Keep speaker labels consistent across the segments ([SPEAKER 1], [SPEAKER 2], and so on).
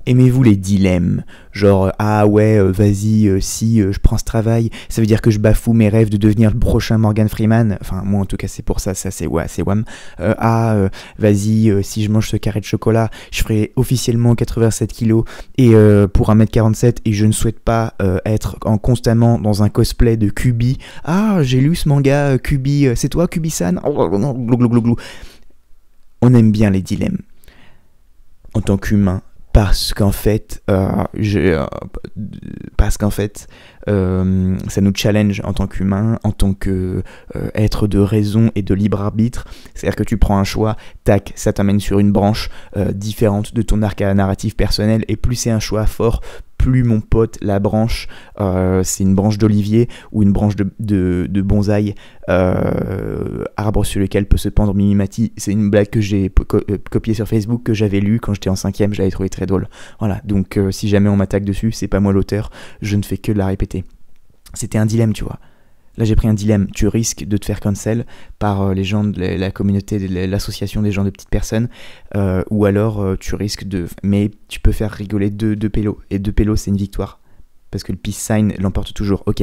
[SPEAKER 1] Aimez-vous les dilemmes? Genre, ah ouais, vas-y, si je prends ce travail, ça veut dire que je bafoue mes rêves de devenir le prochain Morgan Freeman. Enfin, moi en tout cas, c'est pour ça, c'est ouais, c'est wham. Vas-y, si je mange ce carré de chocolat, je ferai officiellement 87 kilos et pour 1m47 et je ne souhaite pas être constamment dans un cosplay de Kubi. Ah, j'ai lu ce manga, Kubi, c'est toi Kubi-san? On aime bien les dilemmes en tant qu'humain. Parce qu'en fait, ça nous challenge en tant qu'humain, en tant qu'être de raison et de libre arbitre. C'est-à-dire que tu prends un choix, tac, ça t'amène sur une branche différente de ton arc narratif personnel. Et plus c'est un choix fort, plus mon pote, la branche, c'est une branche d'olivier ou une branche de bonsaï, arbre sur lequel peut se pendre Mimimati. C'est une blague que j'ai copiée sur Facebook, que j'avais lue quand j'étais en 5ème, j'avais trouvé très drôle. Voilà, donc si jamais on m'attaque dessus, c'est pas moi l'auteur, je ne fais que de la répéter. C'était un dilemme, tu vois. Là, j'ai pris un dilemme. Tu risques de te faire cancel par les gens de la communauté, de l'association des gens de petites personnes, ou alors tu risques de... Mais tu peux faire rigoler deux pélos. Et deux pélos, c'est une victoire. Parce que le peace sign l'emporte toujours. Ok.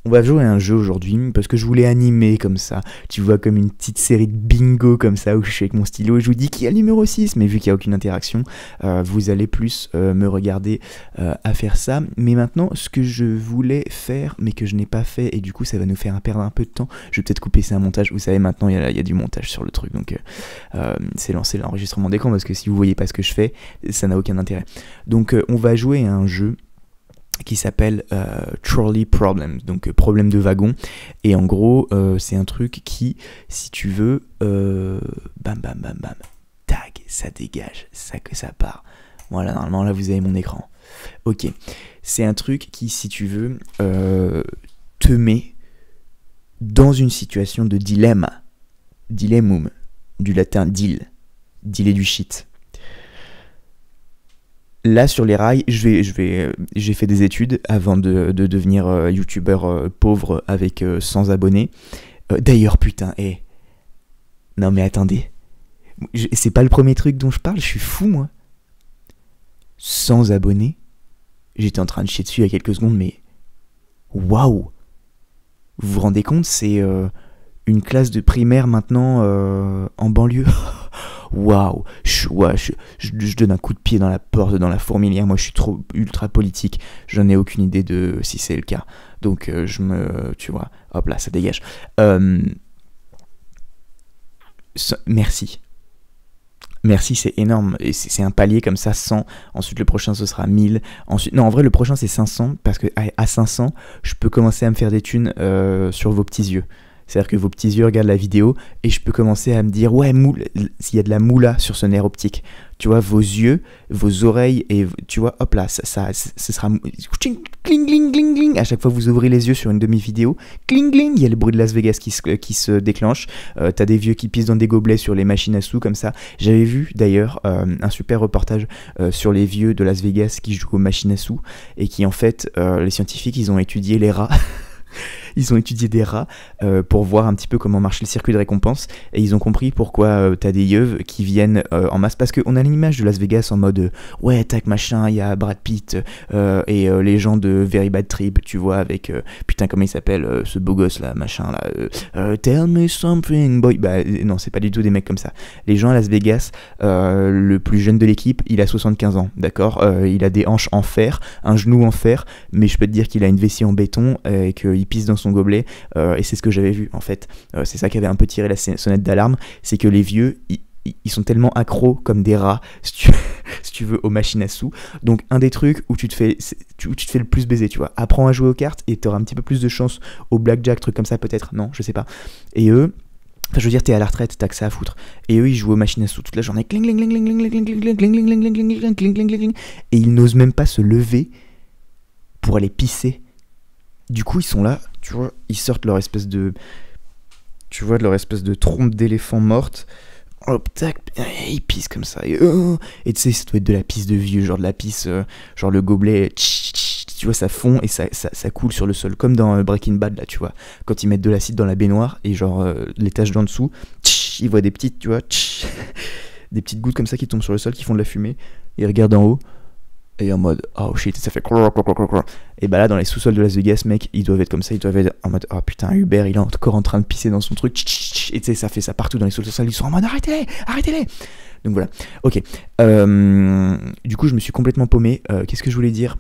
[SPEAKER 1] On va jouer à un jeu aujourd'hui parce que je voulais animer comme ça. Tu vois, comme une petite série de bingo comme ça où je suis avec mon stylo et je vous dis qui a le numéro 6. Mais vu qu'il n'y a aucune interaction, vous allez plus me regarder à faire ça. Mais maintenant, ce que je voulais faire mais que je n'ai pas fait et du coup ça va nous faire perdre un peu de temps. Je vais peut-être couper ça à montage. Vous savez, maintenant il y a du montage sur le truc. Donc c'est lancé l'enregistrement d'écran parce que si vous voyez pas ce que je fais, ça n'a aucun intérêt. Donc on va jouer à un jeu qui s'appelle Trolley Problems, donc problème de wagon, et en gros c'est un truc qui, si tu veux, bam bam bam bam, tac, ça dégage, ça part, voilà, normalement là vous avez mon écran, ok, c'est un truc qui, si tu veux, te met dans une situation de dilemme, dilemmum, du latin deal et du shit. Là, sur les rails, j'ai fait des études avant de devenir youtubeur pauvre avec 100 abonnés. D'ailleurs, putain, non mais attendez. C'est pas le premier truc dont je parle, je suis fou, moi. 100 abonnés. J'étais en train de chier dessus il y a quelques secondes, mais... Waouh! Vous vous rendez compte, c'est une classe de primaire maintenant en banlieue. Waouh, je donne un coup de pied dans la porte, dans la fourmilière. Moi, je suis trop ultra politique. J'en ai aucune idée de si c'est le cas. Donc, tu vois, hop là, ça dégage. Merci. Merci, c'est énorme. Et c'est un palier comme ça, 100. Ensuite, le prochain, ce sera 1000. Ensuite, non, en vrai, le prochain, c'est 500. Parce qu'à 500, je peux commencer à me faire des thunes sur vos petits yeux. C'est-à-dire que vos petits yeux regardent la vidéo et je peux commencer à me dire ouais, s'il y a de la moula sur ce nerf optique, tu vois, vos yeux, vos oreilles et tu vois, hop là, ce sera cling, cling, cling, cling. À chaque fois que vous ouvrez les yeux sur une demi-vidéo, cling, cling, il y a le bruit de Las Vegas qui se déclenche. T'as des vieux qui pissent dans des gobelets sur les machines à sous comme ça. J'avais vu d'ailleurs un super reportage sur les vieux de Las Vegas qui jouent aux machines à sous et qui en fait, les scientifiques, ils ont étudié les rats. Ils ont étudié des rats pour voir un petit peu comment marche le circuit de récompense et ils ont compris pourquoi t'as des yeux qui viennent en masse parce qu'on a l'image de Las Vegas en mode ouais tac machin, il y a Brad Pitt et les gens de Very Bad Trip, tu vois, avec putain comment il s'appelle ce beau gosse là machin là tell me something boy. Bah non, c'est pas du tout des mecs comme ça. Les gens à Las Vegas, le plus jeune de l'équipe, il a 75 ans, d'accord, il a des hanches en fer, un genou en fer, mais je peux te dire qu'il a une vessie en béton et qu'il pisse dans son gobelet et c'est ce que j'avais vu en fait. C'est ça qui avait un peu tiré la sonnette d'alarme, c'est que les vieux ils sont tellement accros comme des rats si tu veux aux machines à sous. Donc un des trucs où tu te fais le plus baiser, tu vois, apprends à jouer aux cartes et t'auras un petit peu plus de chance au blackjack, truc comme ça peut-être, non je sais pas. Et eux, enfin, je veux dire, t'es à la retraite, t'as que ça à foutre. Et eux, ils jouent aux machines à sous toute la journée, cling cling cling cling cling cling cling cling cling cling cling cling, et ils n'osent même pas se lever pour aller pisser. Du coup, ils sont là, tu vois, ils sortent leur espèce de... Tu vois, de leur espèce de trompe d'éléphant morte. Hop, tac, ils pissent comme ça. Et tu sais, ça doit être de la pisse de vieux, genre de la pisse, genre le gobelet, tu vois, ça fond et ça coule sur le sol. Comme dans Breaking Bad, là, tu vois. Quand ils mettent de l'acide dans la baignoire et genre les taches d'en dessous, ils voient des petites, tu vois, des petites gouttes comme ça qui tombent sur le sol, qui font de la fumée. Ils regardent en haut. Et en mode, oh shit, ça fait crrr, crrr, crrr, crrr. Et bah là, dans les sous-sols de Las Vegas, mec, ils doivent être comme ça, ils doivent être en mode, oh putain, Hubert, il est encore en train de pisser dans son truc, et tu sais, ça fait ça partout dans les sous-sols, ils sont en mode, arrêtez-les, arrêtez-les. Donc voilà, ok. Du coup, je me suis complètement paumé. Qu'est-ce que je voulais dire?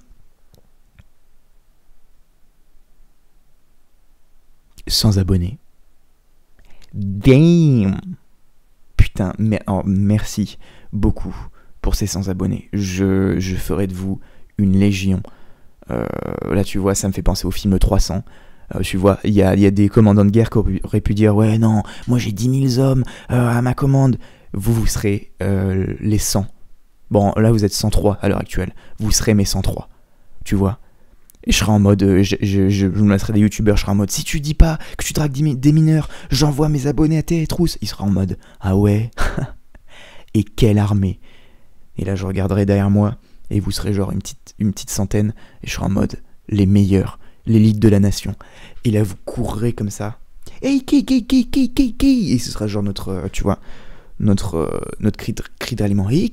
[SPEAKER 1] Sans abonnés. Damn. Putain, merci beaucoup pour ces 100 abonnés. Je ferai de vous une légion. Là, tu vois, ça me fait penser au film 300. Tu vois, il y a des commandants de guerre qui auraient pu dire, ouais, non, moi j'ai 10 000 hommes à ma commande. Vous serez les 100. Bon, là, vous êtes 103 à l'heure actuelle. Vous serez mes 103. Tu vois. Et je serai en mode, je me laisserai des youtubeurs, je serai en mode, si tu dis pas que tu dragues des mineurs, j'envoie mes abonnés à tes trousses. Il sera en mode, ah ouais. Et quelle armée. Et là, je regarderai derrière moi, et vous serez genre une petite centaine, et je serai en mode, les meilleurs, l'élite de la nation. Et là, vous courrez comme ça. Hey, et ce sera genre notre, tu vois, notre cri d'aliment. Hey,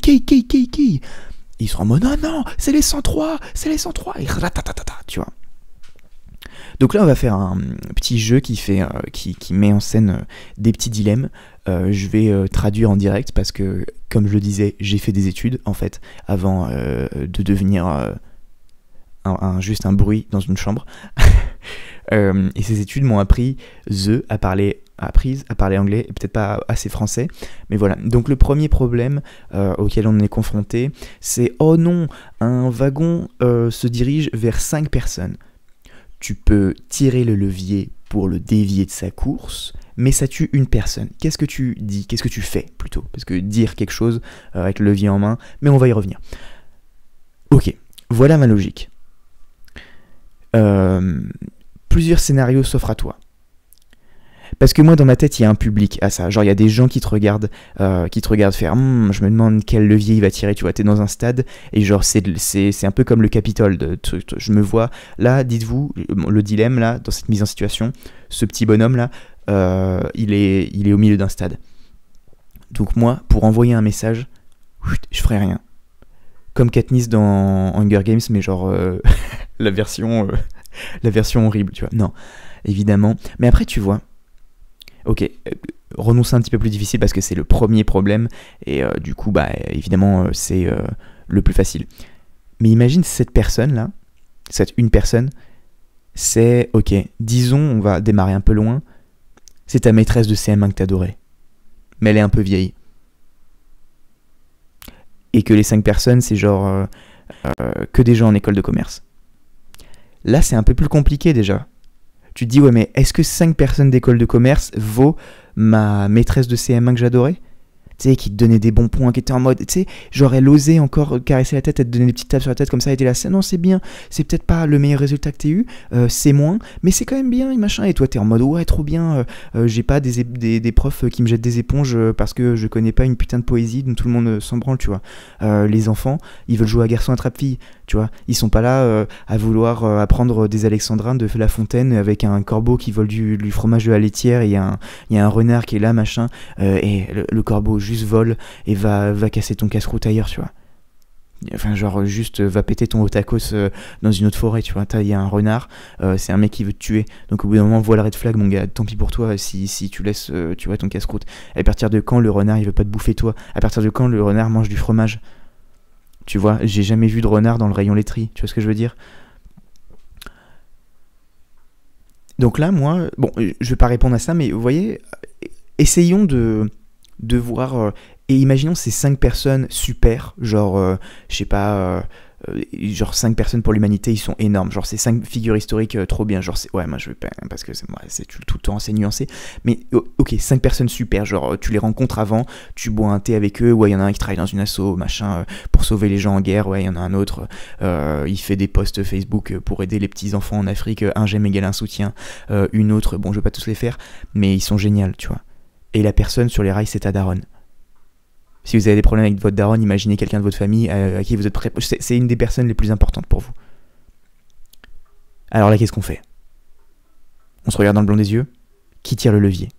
[SPEAKER 1] ils seront en mode, non, non, c'est les 103, c'est les 103, et ratatatata, tu vois. Donc là, on va faire un petit jeu qui met en scène des petits dilemmes. Je vais traduire en direct parce que, comme je le disais, j'ai fait des études, en fait, avant de devenir juste un bruit dans une chambre. Et ces études m'ont appris à parler anglais, et peut-être pas assez français, mais voilà. Donc le premier problème auquel on est confronté, c'est, oh non, un wagon se dirige vers 5 personnes. Tu peux tirer le levier pour le dévier de sa course, mais ça tue une personne. Qu'est-ce que tu dis? Qu'est-ce que tu fais, plutôt? Parce que dire quelque chose avec le levier en main, mais on va y revenir. Ok, voilà ma logique. Plusieurs scénarios s'offrent à toi. Parce que moi, dans ma tête, il y a un public à ça. Genre, il y a des gens qui te regardent faire je me demande quel levier il va tirer. Tu vois, t'es dans un stade et genre, c'est un peu comme le Capitole. Je me vois là, dites-vous, le dilemme là, dans cette mise en situation, ce petit bonhomme là, il est au milieu d'un stade. Donc, moi, pour envoyer un message, je ferai rien. Comme Katniss dans Hunger Games, mais genre la version horrible, tu vois. Non, évidemment. Mais après, tu vois. Ok, renoncer un petit peu plus difficile parce que c'est le premier problème et du coup, bah évidemment, c'est le plus facile. Mais imagine cette personne-là, cette une personne, c'est, ok, disons, on va démarrer un peu loin, c'est ta maîtresse de CM1 que t'adorais, mais elle est un peu vieille. Et que les 5 personnes, c'est genre que des gens en école de commerce. Là, c'est un peu plus compliqué déjà. Tu te dis, ouais, mais est-ce que 5 personnes d'école de commerce vaut ma maîtresse de CM1 que j'adorais? Tu sais, qui te donnait des bons points, qui était en mode, tu sais, genre elle osait encore caresser la tête, elle te donnait des petites tapes sur la tête comme ça, elle était là, non, c'est bien, c'est peut-être pas le meilleur résultat que t'aies eu, c'est moins, mais c'est quand même bien, et machin, et toi t'es en mode, ouais, trop bien, j'ai pas des profs qui me jettent des éponges parce que je connais pas une putain de poésie dont tout le monde s'en branle, tu vois. Les enfants, ils veulent jouer à garçon attrape-fille, tu vois, ils sont pas là à vouloir apprendre des alexandrins de La Fontaine avec un corbeau qui vole du fromage de la laitière, et il y a un renard qui est là, machin, et le corbeau juste vole et va casser ton casse-croûte ailleurs, tu vois. Enfin, genre, juste va péter ton otakos dans une autre forêt, tu vois. Il y a un renard, c'est un mec qui veut te tuer. Donc, au bout d'un moment, voilà le red flag, mon gars. Tant pis pour toi si tu laisses, tu vois, ton casse-croûte. À partir de quand le renard, il veut pas te bouffer, toi? À partir de quand le renard mange du fromage? Tu vois, j'ai jamais vu de renard dans le rayon laiterie. Tu vois ce que je veux dire? Donc là, moi, bon, je vais pas répondre à ça, mais vous voyez, essayons de voir, et imaginons ces 5 personnes super, genre, je sais pas, genre 5 personnes pour l'humanité, ils sont énormes, genre ces 5 figures historiques trop bien, genre ouais, moi je vais pas, parce que c'est tout le temps assez nuancé, mais ok, 5 personnes super, genre tu les rencontres avant, tu bois un thé avec eux, ouais, il y en a un qui travaille dans une asso, machin, pour sauver les gens en guerre, ouais, il y en a un autre, il fait des posts Facebook pour aider les petits enfants en Afrique, un j'aime égale un soutien, une autre, bon je vais pas tous les faire, mais ils sont géniaux, tu vois. Et la personne sur les rails, c'est ta daronne. Si vous avez des problèmes avec votre daronne, imaginez quelqu'un de votre famille à qui vous êtes prêt. C'est une des personnes les plus importantes pour vous. Alors là, qu'est-ce qu'on fait? On se regarde dans le blanc des yeux. Qui tire le levier?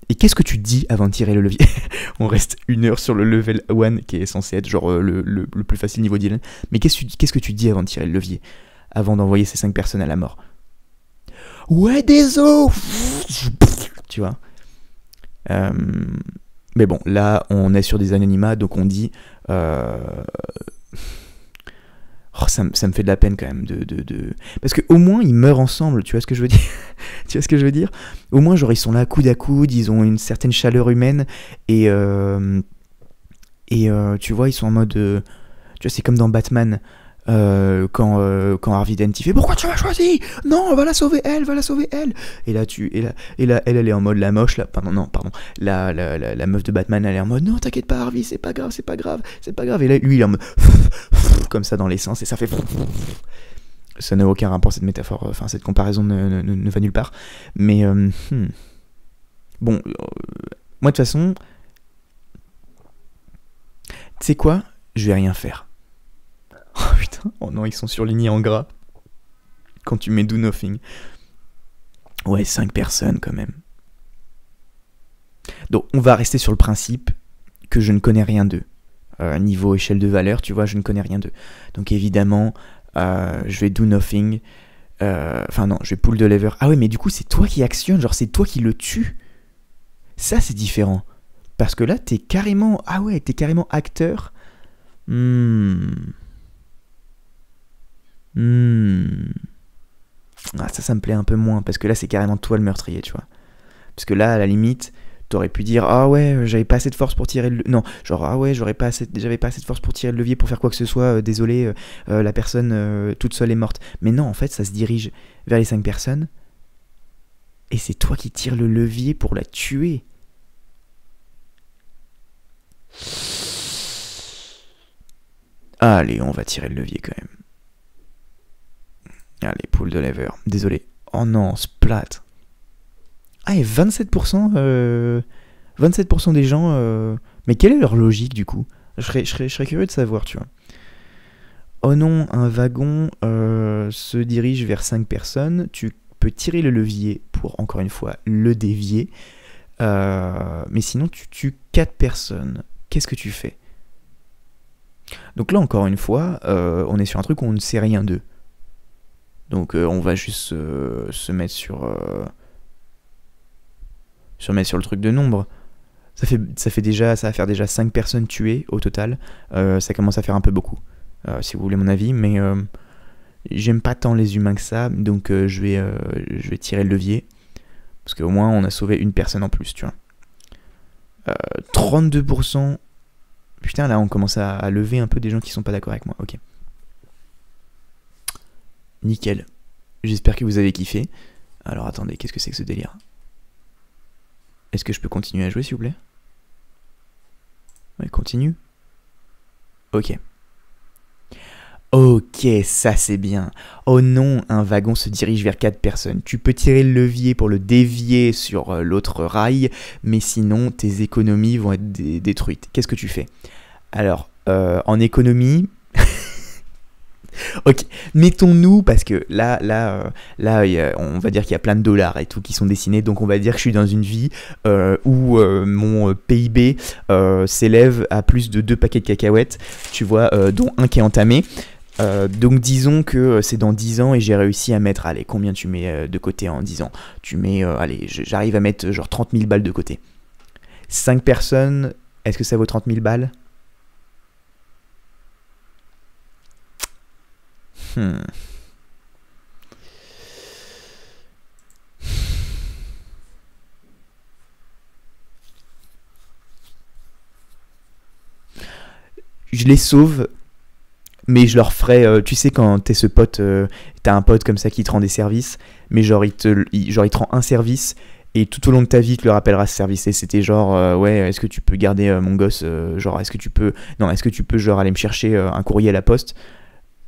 [SPEAKER 1] Et qu'est-ce que tu dis avant de tirer le levier? On reste 1 heure sur le level 1 qui est censé être genre le plus facile niveau Dylan. Mais qu'est-ce que tu dis avant de tirer le levier? Avant d'envoyer ces 5 personnes à la mort? Ouais, désolé. Tu vois. Mais bon, là, on est sur des anonymat, donc on dit... Oh, ça me fait de la peine quand même parce que au moins ils meurent ensemble, tu vois ce que je veux dire? Tu vois ce que je veux dire? Au moins genre ils sont là coude à coude, ils ont une certaine chaleur humaine et tu vois ils sont en mode tu vois c'est comme dans Batman quand Harvey Dent il fait pourquoi tu m'as choisi? Non, va la sauver elle. Et là elle est en mode la moche là, pardon, la meuf de Batman elle est en mode non t'inquiète pas Harvey, c'est pas grave. Et là lui il est en mode comme ça dans l'essence et ça fait ça n'a aucun rapport cette métaphore, enfin cette comparaison ne va nulle part. Mais bon, moi de toute façon, tu sais quoi, je vais rien faire. Oh putain, oh non, ils sont surlignés en gras. Quand tu mets do nothing. Ouais, 5 personnes quand même. Donc on va rester sur le principe que je ne connais rien d'eux. Niveau échelle de valeur, tu vois, je ne connais rien d'eux. Donc évidemment, je vais do nothing. Enfin non, je vais pull the lever. Ah ouais, mais du coup c'est toi qui actionne, genre c'est toi qui le tue. Ça c'est différent. Parce que là t'es carrément... Ah ouais, t'es carrément acteur. Ah, ça me plaît un peu moins, parce que là c'est carrément toi le meurtrier, tu vois. Parce que là, à la limite, t'aurais pu dire ah ouais, j'avais pas assez de force pour tirer le... Non, genre ah ouais, j'avais pas assez de force pour tirer le levier pour faire quoi que ce soit, désolé, la personne toute seule est morte. Mais non, en fait, ça se dirige vers les 5 personnes, et c'est toi qui tires le levier pour la tuer. Allez, on va tirer le levier quand même. Allez, pull the lever. Désolé. Oh non, splat. Ah, et 27%, 27% des gens... Mais quelle est leur logique, du coup? Je serais curieux de savoir, tu vois. Oh non, un wagon se dirige vers 5 personnes. Tu peux tirer le levier pour, encore une fois, le dévier. Mais sinon, tu tues 4 personnes. Qu'est-ce que tu fais? Donc là, encore une fois, on est sur un truc où on ne sait rien d'eux. Donc on va juste se mettre sur le truc de nombre. Ça va faire déjà 5 personnes tuées au total. Ça commence à faire un peu beaucoup, si vous voulez mon avis, mais j'aime pas tant les humains que ça, donc je vais tirer le levier, parce qu'au moins on a sauvé une personne en plus, tu vois. 32%. Putain, là on commence à lever un peu des gens qui sont pas d'accord avec moi, ok. Nickel. J'espère que vous avez kiffé. Alors attendez, qu'est-ce que c'est que ce délire? Est-ce que je peux continuer à jouer s'il vous plaît? Ouais, continue. Ok. Ok, ça c'est bien. Oh non, un wagon se dirige vers 4 personnes. Tu peux tirer le levier pour le dévier sur l'autre rail, mais sinon tes économies vont être détruites. Qu'est-ce que tu fais? Alors, en économie... Ok, mettons-nous, parce que là, on va dire qu'il y a plein de dollars et tout qui sont dessinés, donc on va dire que je suis dans une vie où mon PIB s'élève à plus de 2 paquets de cacahuètes, tu vois, dont un qui est entamé. Donc disons que c'est dans 10 ans et j'ai réussi à mettre, allez, combien tu mets de côté en 10 ans? Tu mets, allez, j'arrive à mettre genre 30 000 balles de côté. 5 personnes, est-ce que ça vaut 30 000 balles? Je les sauve, mais je leur ferai... tu sais, quand t'es ce pote, t'as un pote comme ça qui te rend des services, mais genre il te rend un service, et tout au long de ta vie, tu le rappelleras ce service. Et c'était genre, ouais, est-ce que tu peux garder mon gosse genre, est-ce que tu peux genre aller me chercher un courrier à la poste?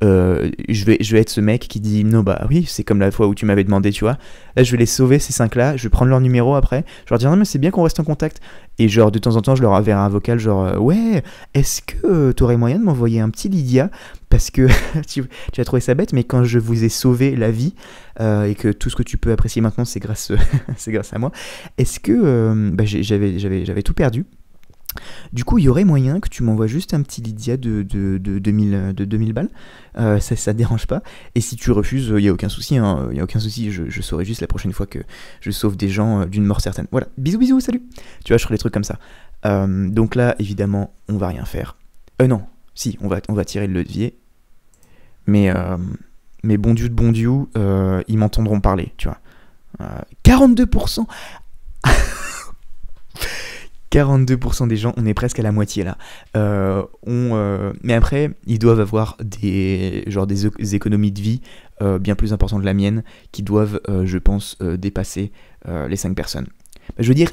[SPEAKER 1] je vais être ce mec qui dit non, bah oui, c'est comme la fois où tu m'avais demandé, tu vois. Là, je vais les sauver, ces 5-là, je vais prendre leur numéro après, je leur dire non, mais c'est bien qu'on reste en contact. Et genre, de temps en temps, je leur enverrai un vocal, genre, ouais, est-ce que t'aurais moyen de m'envoyer un petit Lydia? Parce que tu as trouvé ça bête, mais quand je vous ai sauvé la vie, et que tout ce que tu peux apprécier maintenant, c'est grâce, c'est grâce à moi, est-ce que bah, j'avais tout perdu? Du coup, il y aurait moyen que tu m'envoies juste un petit Lydia de 2000 balles. Ça te dérange pas. Et si tu refuses, il n'y a aucun souci. Hein, y a aucun souci. Je saurai juste la prochaine fois que je sauve des gens d'une mort certaine. Voilà. Bisous, bisous, salut. Tu vois, je ferai des trucs comme ça. Donc là, évidemment, on va rien faire. Non. Si, on va tirer le levier. Mais bon Dieu de bon Dieu, ils m'entendront parler, tu vois. 42%. 42% des gens, on est presque à la moitié là, mais après, ils doivent avoir des économies de vie bien plus importantes que la mienne, qui doivent, je pense, dépasser les 5 personnes. Je veux dire,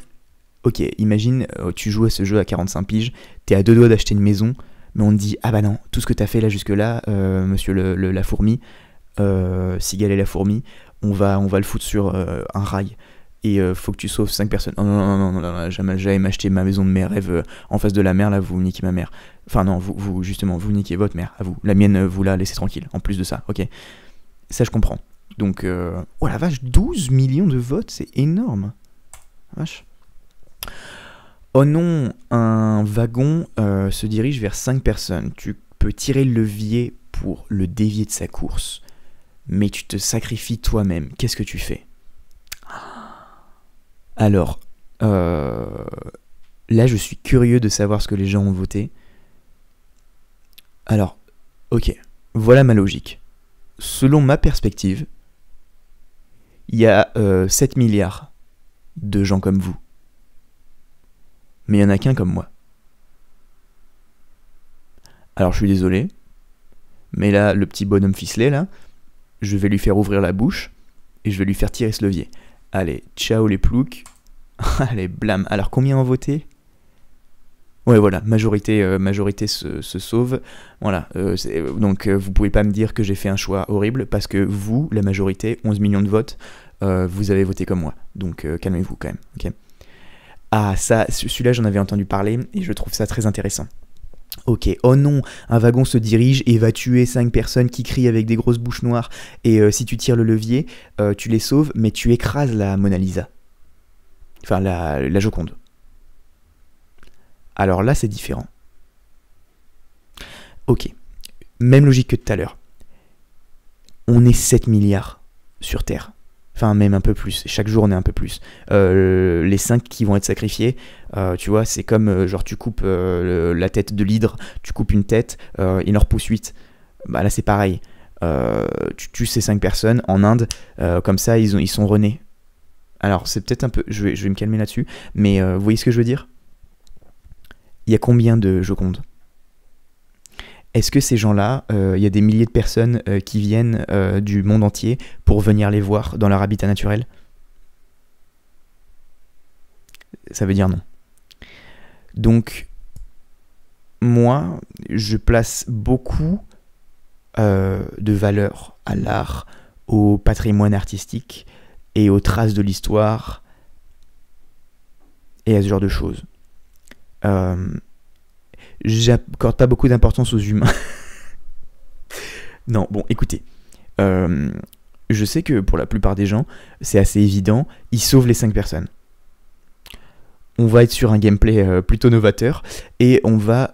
[SPEAKER 1] ok, imagine, tu joues à ce jeu à 45 piges, t'es à 2 doigts d'acheter une maison, mais on te dit, ah bah non, tout ce que t'as fait là jusque-là, monsieur la fourmi, Cigale et la fourmi, on va le foutre sur un rail. Et faut que tu sauves 5 personnes. Non, jamais m'acheter ma maison de mes rêves en face de la mer, là, vous niquez ma mère. Enfin non, vous niquez votre mère, à vous. La mienne, vous la laissez tranquille, en plus de ça, ok. Ça, je comprends. Donc, oh la vache, 12 millions de votes, c'est énorme. Vache. Oh non, un wagon se dirige vers 5 personnes. Tu peux tirer le levier pour le dévier de sa course. Mais tu te sacrifies toi-même. Qu'est-ce que tu fais ? Alors, là, je suis curieux de savoir ce que les gens ont voté. Alors, ok, voilà ma logique. Selon ma perspective, il y a 7 milliards de gens comme vous. Mais il n'y en a qu'un comme moi. Alors, je suis désolé, mais là, le petit bonhomme ficelé, là, je vais lui faire ouvrir la bouche et je vais lui faire tirer ce levier. Allez, ciao les ploucs. Allez, blam. Alors, combien ont voté ? Ouais, voilà, majorité se sauve. Voilà, donc vous pouvez pas me dire que j'ai fait un choix horrible, parce que vous, la majorité, 11 millions de votes, vous avez voté comme moi. Donc calmez-vous quand même, ok ? Ah, ça, celui-là, j'en avais entendu parler, et je trouve ça très intéressant. Ok, oh non, un wagon se dirige et va tuer 5 personnes qui crient avec des grosses bouches noires, et si tu tires le levier, tu les sauves, mais tu écrases la Mona Lisa. Enfin, la Joconde. Alors là, c'est différent. Ok, même logique que tout à l'heure. On est 7 milliards sur Terre. Enfin, même un peu plus. Chaque jour, on est un peu plus. Les 5 qui vont être sacrifiés, tu vois, c'est comme, genre, tu coupes la tête de l'hydre, tu coupes une tête, il en repousse 8. Bah là, c'est pareil. Tu tues ces 5 personnes en Inde, comme ça, ils sont renés. Alors, c'est peut-être un peu... Je vais me calmer là-dessus, mais vous voyez ce que je veux dire ? Il y a combien de Joconde ? Est-ce que ces gens-là, il y a des milliers de personnes qui viennent du monde entier pour venir les voir dans leur habitat naturel ? Ça veut dire non. Donc, moi, je place beaucoup de valeur à l'art, au patrimoine artistique et aux traces de l'histoire et à ce genre de choses. J'accorde pas beaucoup d'importance aux humains. Non, bon, écoutez. Je sais que pour la plupart des gens, c'est assez évident, ils sauvent les 5 personnes. On va être sur un gameplay plutôt novateur, et on va...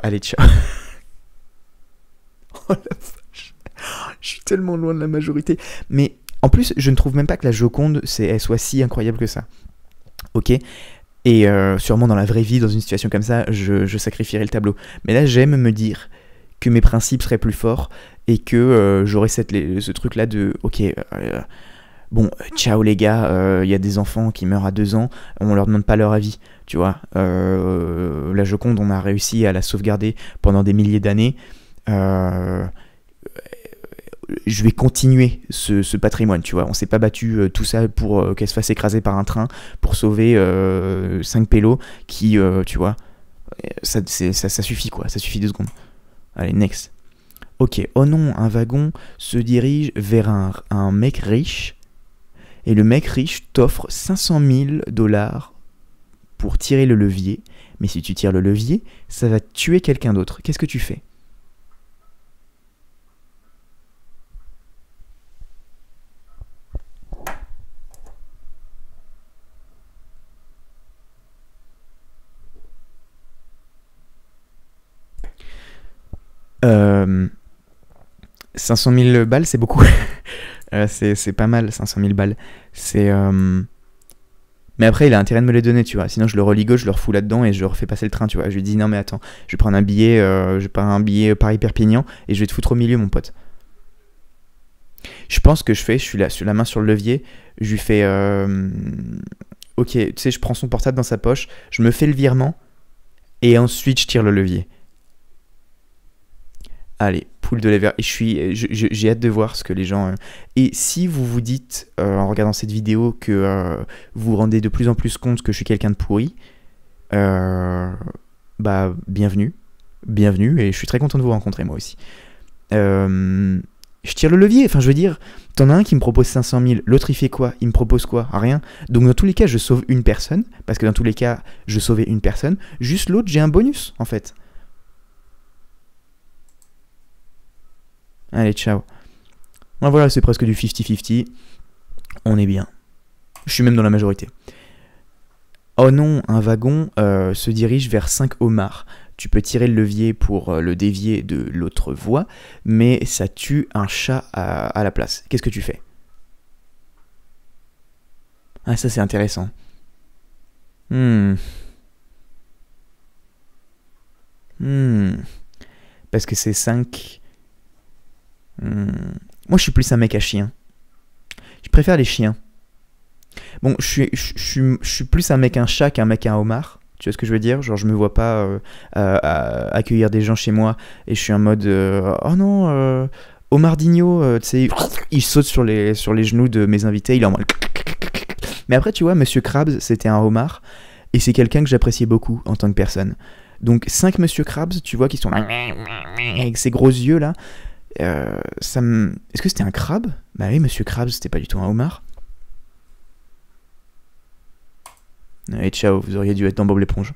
[SPEAKER 1] Allez, ciao. Oh la vache. Je suis tellement loin de la majorité. Mais en plus, je ne trouve même pas que la Joconde, elle soit si incroyable que ça. Ok ? Et sûrement dans la vraie vie, dans une situation comme ça, je sacrifierais le tableau. Mais là, j'aime me dire que mes principes seraient plus forts et que j'aurais ce truc-là de « Ok, bon, ciao les gars, y a des enfants qui meurent à 2 ans, on leur demande pas leur avis. » Tu vois, la Joconde, on a réussi à la sauvegarder pendant des milliers d'années. Je vais continuer ce patrimoine, tu vois. On s'est pas battu tout ça pour qu'elle se fasse écraser par un train pour sauver 5 pélos qui, tu vois, ça suffit quoi, ça suffit 2 secondes. Allez, next. Ok, oh non, un wagon se dirige vers un mec riche. Et le mec riche t'offre 500 000 dollars pour tirer le levier. Mais si tu tires le levier, ça va tuer quelqu'un d'autre. Qu'est-ce que tu fais? Euh, 500 000 balles, c'est beaucoup. C'est pas mal, 500 000 balles. C'est. Mais après, il a intérêt de me les donner, tu vois. Sinon, je le religote, je le refous là-dedans et je refais passer le train, tu vois. Je lui dis, non, mais attends, je vais prendre un billet, Paris-Perpignan et je vais te foutre au milieu, mon pote. Je pense que je fais, je suis là, sur la main sur le levier, je lui fais. Ok, tu sais, je prends son portable dans sa poche, je me fais le virement et ensuite je tire le levier. Allez, poule de lever. Et j'ai hâte de voir ce que les gens. Et si vous vous dites, en regardant cette vidéo, que vous vous rendez de plus en plus compte que je suis quelqu'un de pourri, bah, bienvenue. Bienvenue, et je suis très content de vous rencontrer, moi aussi. Je tire le levier, enfin, je veux dire, t'en as un qui me propose 500 000, l'autre il fait quoi? Il me propose quoi? Rien. Donc, dans tous les cas, je sauve une personne, parce que dans tous les cas, je sauvais une personne. Juste l'autre, j'ai un bonus, en fait. Allez, ciao. Ah, voilà, c'est presque du 50-50. On est bien. Je suis même dans la majorité. Oh non, un wagon se dirige vers 5 homards. Tu peux tirer le levier pour le dévier de l'autre voie, mais ça tue un chat à la place. Qu'est-ce que tu fais? Ah, ça c'est intéressant. Hmm. Hmm. Parce que c'est 5. Moi je suis plus un mec à chien. Je préfère les chiens. Bon, je suis plus un mec un chat qu'un mec un homard. Tu vois ce que je veux dire? Genre, je me vois pas accueillir des gens chez moi et je suis en mode oh non, Homardinho, tu sais, il saute sur les genoux de mes invités, il est en mode. Mais après, tu vois, Monsieur Krabs, c'était un homard et c'est quelqu'un que j'appréciais beaucoup en tant que personne. Donc, 5 Monsieur Krabs, tu vois, qui sont là avec ces gros yeux là. Est-ce que c'était un crabe? Bah oui, Monsieur Krabs, c'était pas du tout un homard. Et ciao, vous auriez dû être dans Bob l'éponge.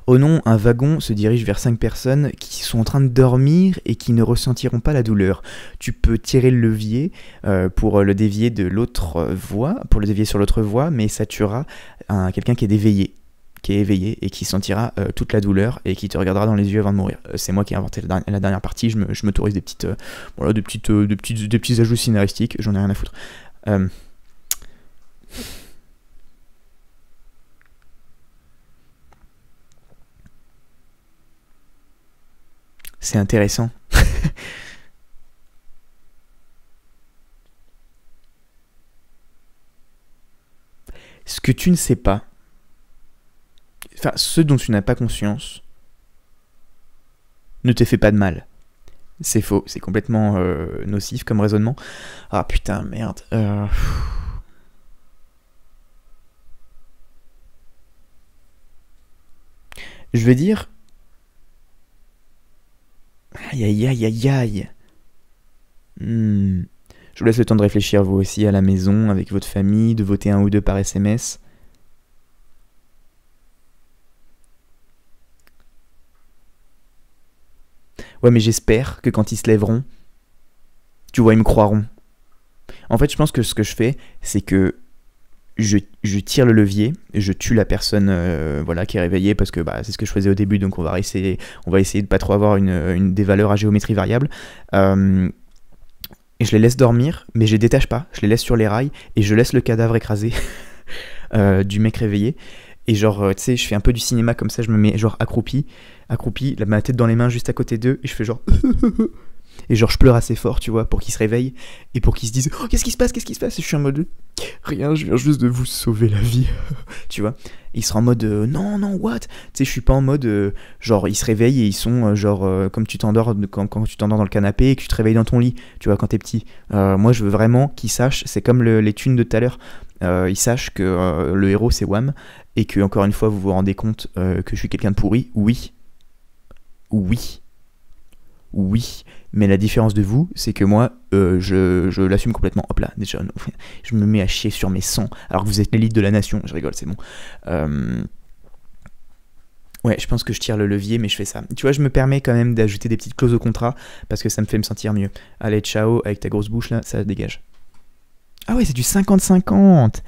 [SPEAKER 1] Oh non, un wagon se dirige vers 5 personnes qui sont en train de dormir et qui ne ressentiront pas la douleur. Tu peux tirer le levier pour le dévier de l'autre voie, pour le dévier sur l'autre voie, mais ça tuera quelqu'un qui est éveillé, et qui sentira toute la douleur et qui te regardera dans les yeux avant de mourir. C'est moi qui ai inventé la dernière partie, je m'autorise des petites, voilà, des petits ajouts scénaristiques, j'en ai rien à foutre. C'est intéressant. Ce que tu ne sais pas, enfin, ce dont tu n'as pas conscience, ne te fait pas de mal. C'est faux, c'est complètement nocif comme raisonnement. Ah putain, merde. Je vais dire. Aïe aïe aïe aïe aïe. Hmm. Je vous laisse le temps de réfléchir vous aussi à la maison, avec votre famille, de voter un ou deux par SMS. Ouais, mais j'espère que quand ils se lèveront, tu vois, ils me croiront. En fait, je pense que ce que je fais, c'est que je tire le levier, je tue la personne voilà, qui est réveillée parce que bah, c'est ce que je faisais au début, donc on va essayer de pas trop avoir des valeurs à géométrie variable. Et je les laisse dormir, mais je les détache pas, je les laisse sur les rails et je laisse le cadavre écrasé du mec réveillé. Et genre, tu sais, je fais un peu du cinéma comme ça, je me mets genre accroupi, ma tête dans les mains juste à côté d'eux, et je fais genre. Et genre, je pleure assez fort, tu vois, pour qu'ils se réveillent et pour qu'ils se disent oh, qu'est-ce qui se passe, qu'est-ce qui se passe? Et je suis en mode rien, je viens juste de vous sauver la vie, tu vois. Et ils seront en mode non, non, what? Tu sais, je suis pas en mode genre, ils se réveillent et ils sont genre comme tu t'endors quand tu t'endors dans le canapé et que tu te réveilles dans ton lit, tu vois, quand t'es petit. Moi, je veux vraiment qu'ils sachent, c'est comme les thunes de tout à l'heure, ils sachent que le héros c'est Wham et que, encore une fois, vous vous rendez compte que je suis quelqu'un de pourri, oui. Oui. Oui. Mais la différence de vous, c'est que moi, je l'assume complètement. Hop là, déjà, je me mets à chier sur mes sons, alors que vous êtes l'élite de la nation. Je rigole, c'est bon. Ouais, je pense que je tire le levier, mais je fais ça. Tu vois, je me permets quand même d'ajouter des petites clauses au contrat, parce que ça me fait me sentir mieux. Allez, ciao, avec ta grosse bouche là, ça dégage. Ah ouais, c'est du 50-50.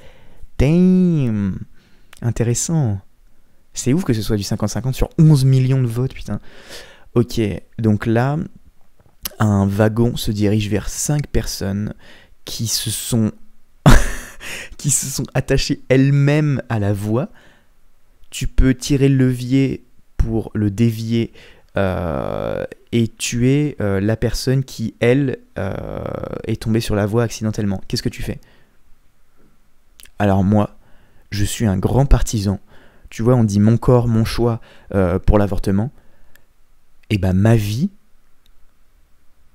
[SPEAKER 1] Damn. Intéressant. C'est ouf que ce soit du 50-50 sur 11 millions de votes, putain. Ok, donc là, un wagon se dirige vers 5 personnes qui se sont qui se sont attachées elles-mêmes à la voie. Tu peux tirer le levier pour le dévier et tuer la personne qui, elle, est tombée sur la voie accidentellement. Qu'est-ce que tu fais? Alors moi, je suis un grand partisan. Tu vois, on dit mon corps, mon choix pour l'avortement. Et bah ma vie,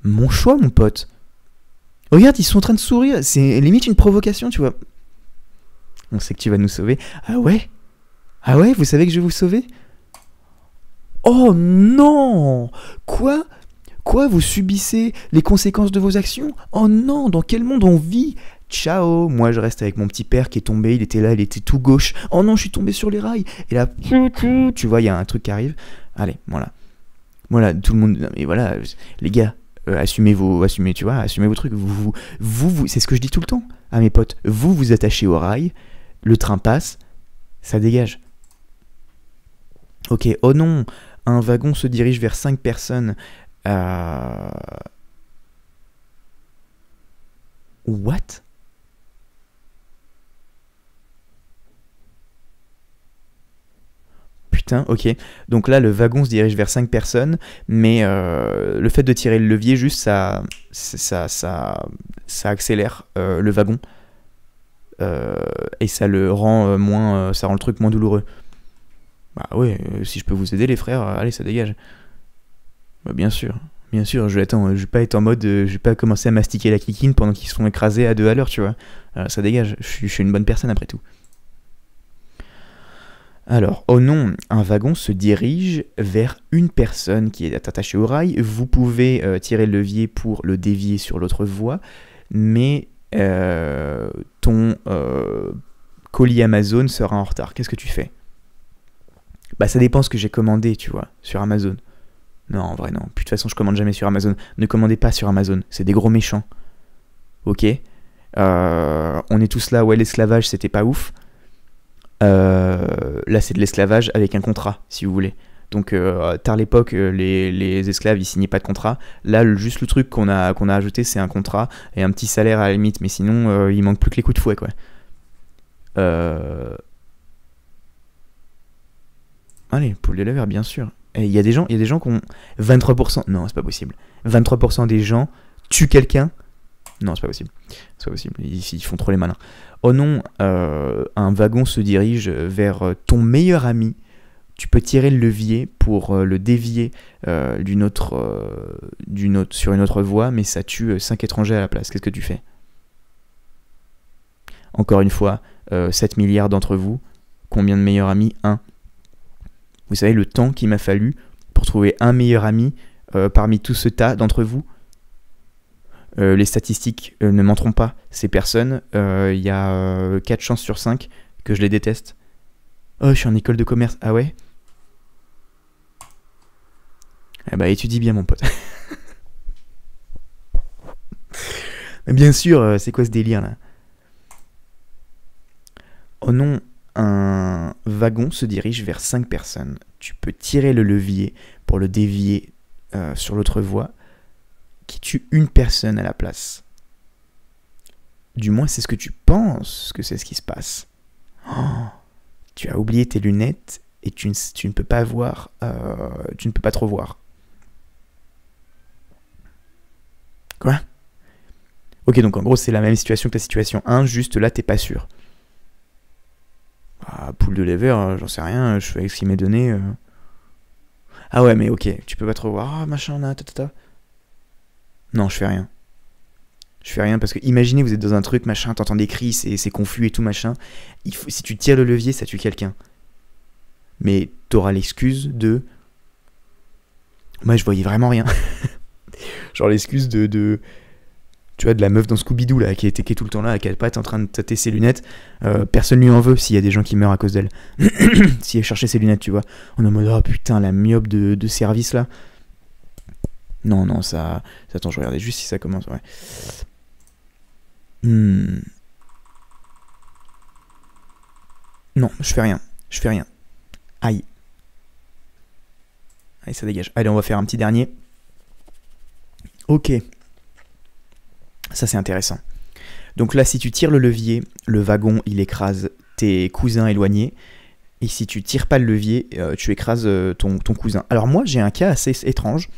[SPEAKER 1] mon choix, mon pote. Regarde, ils sont en train de sourire. C'est limite une provocation, tu vois. On sait que tu vas nous sauver. Ah ouais? Ah ouais, vous savez que je vais vous sauver? Oh non! Quoi? Quoi, vous subissez les conséquences de vos actions? Oh non, dans quel monde on vit? Ciao! Moi, je reste avec mon petit père qui est tombé, il était là, il était tout gauche. Oh non, je suis tombé sur les rails. Et là, tu vois, il y a un truc qui arrive. Allez, voilà. Voilà, tout le monde... Et voilà, les gars, assumez vos trucs. Vous, c'est ce que je dis tout le temps à mes potes. Vous vous attachez au rail, le train passe, ça dégage. Ok, oh non, un wagon se dirige vers 5 personnes. What? Putain, ok. Donc là, le wagon se dirige vers 5 personnes, mais le fait de tirer le levier, juste, ça accélère le wagon. Et ça le rend ça rend le truc moins douloureux. Bah ouais, si je peux vous aider les frères, allez, ça dégage. Bah bien sûr, je vais pas être en mode, je vais pas commencer à mastiquer la kikine pendant qu'ils se font écraser à 2 à l'heure, tu vois. Ça dégage, je suis une bonne personne après tout. Alors, oh non, un wagon se dirige vers une personne qui est attachée au rail. Vous pouvez tirer le levier pour le dévier sur l'autre voie, mais ton colis Amazon sera en retard. Qu'est-ce que tu fais? Bah ça dépend ce que j'ai commandé, tu vois, sur Amazon. Non, en vrai non. Puis de toute façon, je commande jamais sur Amazon. Ne commandez pas sur Amazon. C'est des gros méchants. Ok. On est tous là. Ouais, l'esclavage, c'était pas ouf. Là, c'est de l'esclavage avec un contrat, si vous voulez. Donc, tard l'époque, les esclaves, ils signaient pas de contrat. Là, juste le truc qu'on a ajouté, c'est un contrat et un petit salaire à la limite. Mais sinon, il manque plus que les coups de fouet, quoi. Allez, poule de levure, bien sûr. Il y a des gens qui ont 23%. Non, c'est pas possible. 23% des gens tuent quelqu'un. Non, c'est pas possible. C'est pas possible. Ils font trop les malins. Oh non, un wagon se dirige vers ton meilleur ami. Tu peux tirer le levier pour le dévier sur une autre voie, mais ça tue 5 étrangers à la place. Qu'est-ce que tu fais? Encore une fois, 7 milliards d'entre vous. Combien de meilleurs amis? 1. Vous savez le temps qu'il m'a fallu pour trouver un meilleur ami parmi tout ce tas d'entre vous? Les statistiques ne mentiront pas. Ces personnes, il y a 4 chances sur 5 que je les déteste. Oh, je suis en école de commerce. Ah ouais? Eh bah, étudie bien, mon pote. Bien sûr, c'est quoi ce délire, là? Oh non, un wagon se dirige vers 5 personnes. Tu peux tirer le levier pour le dévier sur l'autre voie, qui tue une personne à la place. Du moins, c'est ce que tu penses que c'est ce qui se passe. Oh, tu as oublié tes lunettes et tu ne peux pas voir, tu ne peux pas trop voir. Quoi? Ok, donc en gros, c'est la même situation que la situation 1, juste là, t'es pas sûr. Ah, poule de lever, j'en sais rien, je fais avec ce qui m'est donné. Ah ouais, mais ok, tu peux pas trop voir. Ah, machin, là, ta. Non, je fais rien. Je fais rien parce que imaginez, vous êtes dans un truc, machin, t'entends des cris, c'est confus et tout, machin. Si tu tires le levier, ça tue quelqu'un. Mais t'auras l'excuse de... Moi, je voyais vraiment rien. Genre l'excuse tu vois, de la meuf dans Scooby-Doo, là, qui est tout le temps là, à quatre pattes, en train de tâter ses lunettes. Personne lui en veut s'il y a des gens qui meurent à cause d'elle. Si elle cherchait ses lunettes, tu vois. On est en mode, oh putain, la myope de service, là. Non, ça... Attends, je regardais juste si ça commence, ouais. Non, je fais rien. Aïe. Allez, ça dégage. Allez, on va faire un petit dernier. Ok. Ça, c'est intéressant. Donc là, si tu tires le levier, le wagon, il écrase tes cousins éloignés. Et si tu tires pas le levier, tu écrases ton cousin. Alors moi, j'ai un cas assez étrange.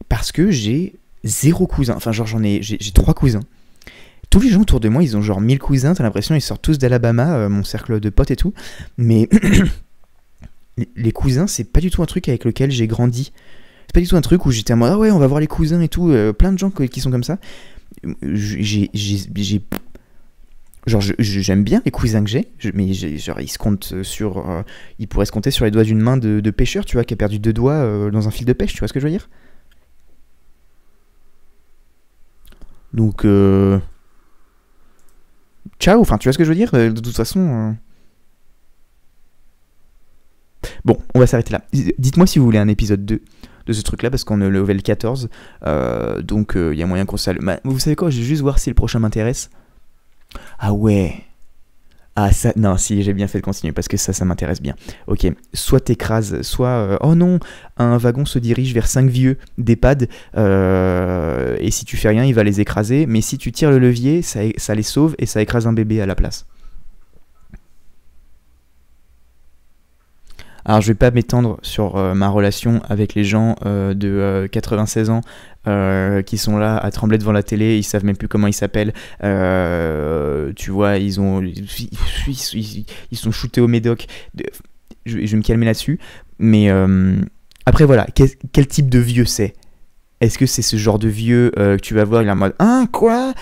[SPEAKER 1] Parce que j'ai 0 cousin. Enfin, genre, j'ai 3 cousins. Tous les gens autour de moi, ils ont genre 1000 cousins. T'as l'impression, ils sortent tous d'Alabama, mon cercle de potes et tout. Mais les cousins, c'est pas du tout un truc avec lequel j'ai grandi. C'est pas du tout un truc où j'étais en mode, ah ouais, on va voir les cousins et tout. Plein de gens qui sont comme ça. J'aime bien les cousins que j'ai, mais genre ils se comptent sur, ils pourraient se compter sur les doigts d'une main de pêcheur, tu vois, qui a perdu 2 doigts dans un fil de pêche, tu vois ce que je veux dire? Donc ciao, enfin tu vois ce que je veux dire? De toute façon, bon, on va s'arrêter là. Dites-moi si vous voulez un épisode 2 de ce truc là parce qu'on est level 14, donc il y a moyen qu'on s'allume. Bah, vous savez quoi, je vais juste voir si le prochain m'intéresse. Ah ouais. Ah ça, non, si j'ai bien fait de continuer parce que ça m'intéresse bien. Ok, soit t'écrases, soit oh non, un wagon se dirige vers 5 vieux d'EHPAD et si tu fais rien, il va les écraser. Mais si tu tires le levier, ça les sauve et ça écrase un bébé à la place. Alors je vais pas m'étendre sur ma relation avec les gens de 96 ans qui sont là à trembler devant la télé, ils savent même plus comment ils s'appellent. Tu vois, ils sont shootés au médoc. Je vais me calmer là-dessus. Mais après voilà, quel type de vieux c'est? Est-ce que c'est ce genre de vieux que tu vas voir, il est en mode hein, quoi?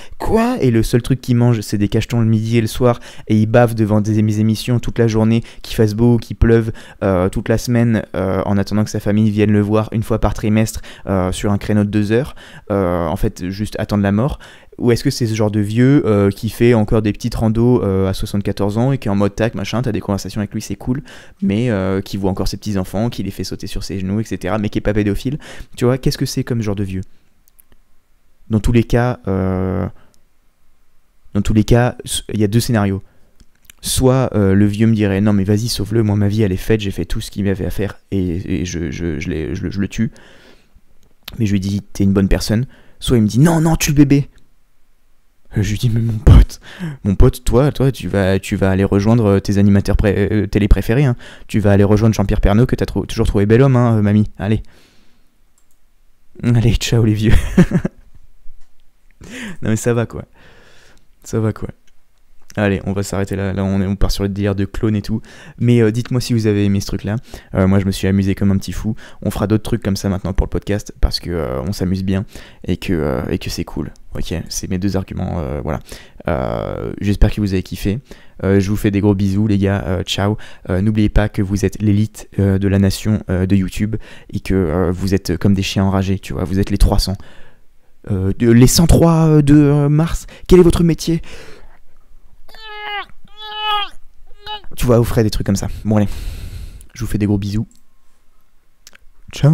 [SPEAKER 1] Et le seul truc qu'il mange, c'est des cachetons le midi et le soir, et il bave devant des émissions toute la journée, qu'il fasse beau, qu'il pleuve toute la semaine, en attendant que sa famille vienne le voir une fois par trimestre sur un créneau de 2 heures, en fait, juste attendre la mort? Ou est-ce que c'est ce genre de vieux qui fait encore des petites randos à 74 ans et qui est en mode tac, machin, t'as des conversations avec lui, c'est cool, mais qui voit encore ses petits-enfants, qui les fait sauter sur ses genoux, etc., mais qui est pas pédophile? Tu vois, qu'est-ce que c'est comme genre de vieux? Dans tous les cas, il y a 2 scénarios. Soit le vieux me dirait non mais vas-y sauve-le, moi ma vie elle est faite, j'ai fait tout ce qu'il m'avait à faire et je le tue. Mais je lui dis t'es une bonne personne. Soit il me dit non tue le bébé. Je lui dis mais mon pote, toi tu vas aller rejoindre tes animateurs télé préférés, hein. Tu vas aller rejoindre Jean-Pierre Pernaut que t'as toujours trouvé bel homme, hein, mamie. Allez, ciao les vieux. Non mais ça va quoi. Allez, on va s'arrêter là. Là, on part sur le délire de clone et tout. Mais dites-moi si vous avez aimé ce truc-là. Moi, je me suis amusé comme un petit fou. On fera d'autres trucs comme ça maintenant pour le podcast parce que on s'amuse bien et que c'est cool. Ok, c'est mes 2 arguments. Voilà. J'espère que vous avez kiffé. Je vous fais des gros bisous, les gars. Ciao. N'oubliez pas que vous êtes l'élite de la nation de YouTube et que vous êtes comme des chiens enragés. Tu vois, vous êtes les 300. Les 103 de Mars. Quel est votre métier? Tu vois, vous ferez des trucs comme ça. Bon allez, je vous fais des gros bisous. Ciao.